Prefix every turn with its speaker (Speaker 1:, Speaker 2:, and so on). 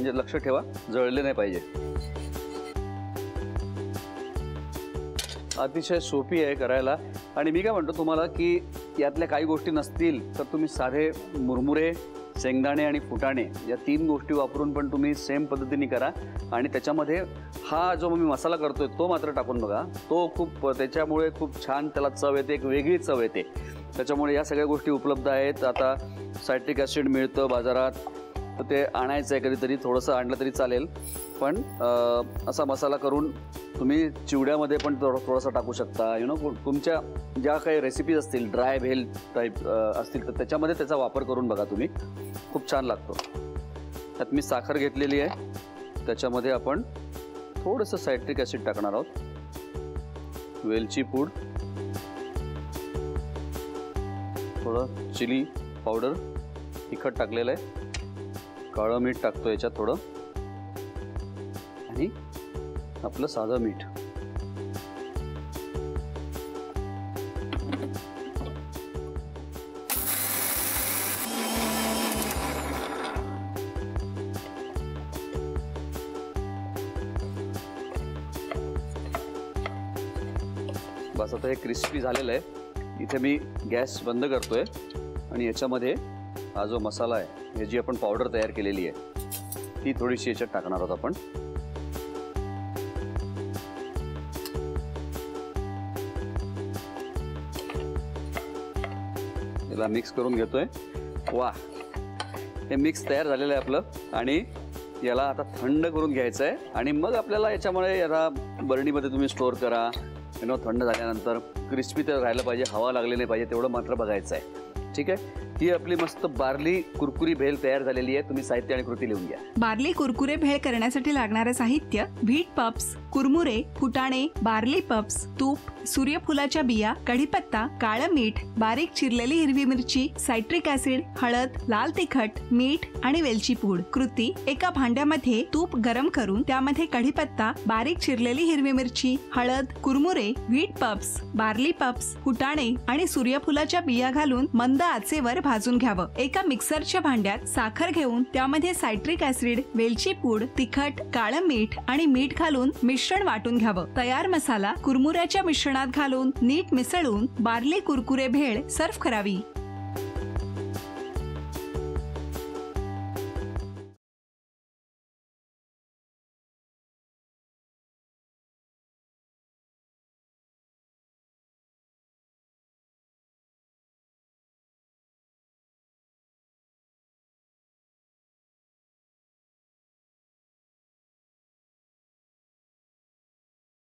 Speaker 1: म्हणजे लक्ष ठेवा जळले नाही पाहिजे. अतिशय सोपी आहे करायला. आणि मी काय म्हणतो तुम्हाला की यातल्या काही गोष्टी नसतील तर तुम्ही साधे मुरमुरे, शेंगदाणे आणि फुटाणे या 3 गोष्टी वापरून पण तुम्ही सेम पद्धतीने करा. आणि त्याच्यामध्ये हा जो मी मसाला करतोय तो मात्र टाकून बघा. तो खूप त्याच्यामुळे खूप छान त्याला चव येते, एक वेगळी चव येते. त्याच्यामुळे या सगळ्या गोष्टी उपलब्ध आहेत. आता सायट्रिक ॲसिड मिळतं बाजारात, तर ते आणायचं आहे कधीतरी, थोडंसं आणलं तरी चालेल. पण असा मसाला करून तुम्ही चिवड्यामध्ये पण थोडासा टाकू शकता. तुमच्या ज्या काही रेसिपीज असतील ड्राय भेल टाईप असतील तर त्याच्यामध्ये त्याचा वापर करून बघा तुम्ही, खूप छान लागतो. त्यात मी साखर घेतलेली आहे, त्याच्यामध्ये आपण थोडंसं सायट्रिक ॲसिड टाकणार आहोत, वेलची पूड, थोडं चिली पावडर, तिखट टाकलेलं आहे, काळं मीठ टाकतो याच्यात थोडं, आणि आपलं साधं मीठ. बस आता हे क्रिस्पी झालेलं आहे. इथे मी गॅस बंद करतोय आणि याच्यामध्ये हा जो मसाला आहे, हे जी आपण पावडर तयार केलेली आहे ती थोडीशी याच्यात टाकणार आहोत आपण. याला मिक्स करून घेतोय. वा, हे मिक्स तयार झालेलं आहे आपलं. आणि याला आता थंड करून घ्यायचं आहे. आणि मग आपल्याला याच्यामुळे याला बर्नीमध्ये तुम्ही स्टोअर करा. थंड झाल्यानंतर क्रिस्पी तर राहायला पाहिजे, हवा लागली नाही पाहिजे, तेवढं मात्र बघायचं आहे. ठीक आहे, ही आपली मस्त बार्ली कुरकुरी भेल तयार झालेली आहे. तुम्ही साहित्य आणि कृती लिहून घ्या.
Speaker 2: बार्ली कुरकुरे भेळ करण्यासाठी लागणारे साहित्य: व्हीट पफ्स, कुरमुरे, फुटाणे, बार्ली पफ्स, तूप, सूर्यफुलाच्या बिया, कढीपत्ता, काळं मीठ, बारीक चिरलेली हिरवी मिरची, सायट्रिक ॲसिड, हळद, लाल तिखट, मीठ आणि वेलची पूड. कृती: एका भांड्यामध्ये तूप गरम करून त्यामध्ये कढीपत्ता, बारीक चिरलेली हिरवी मिरची, हळद, कुरमुरे, व्हीट पफ्स, बार्ली पफ्स, फुटाणे आणि सूर्यफुलाच्या बिया घालून मंद आचेवर भाजून घ्यावं. एका मिक्सरच्या भांड्यात साखर घेऊन त्यामध्ये सायट्रिक ॲसिड, वेलची पूड, तिखट, काळं मीठ आणि मीठ घालून मिश्रण वाटून घ्यावं. तयार मसाला कुरमुऱ्याच्या मिश्रणात घालून नीट मिसळून बार्ली कुरकुरे भेळ सर्व्ह करावी.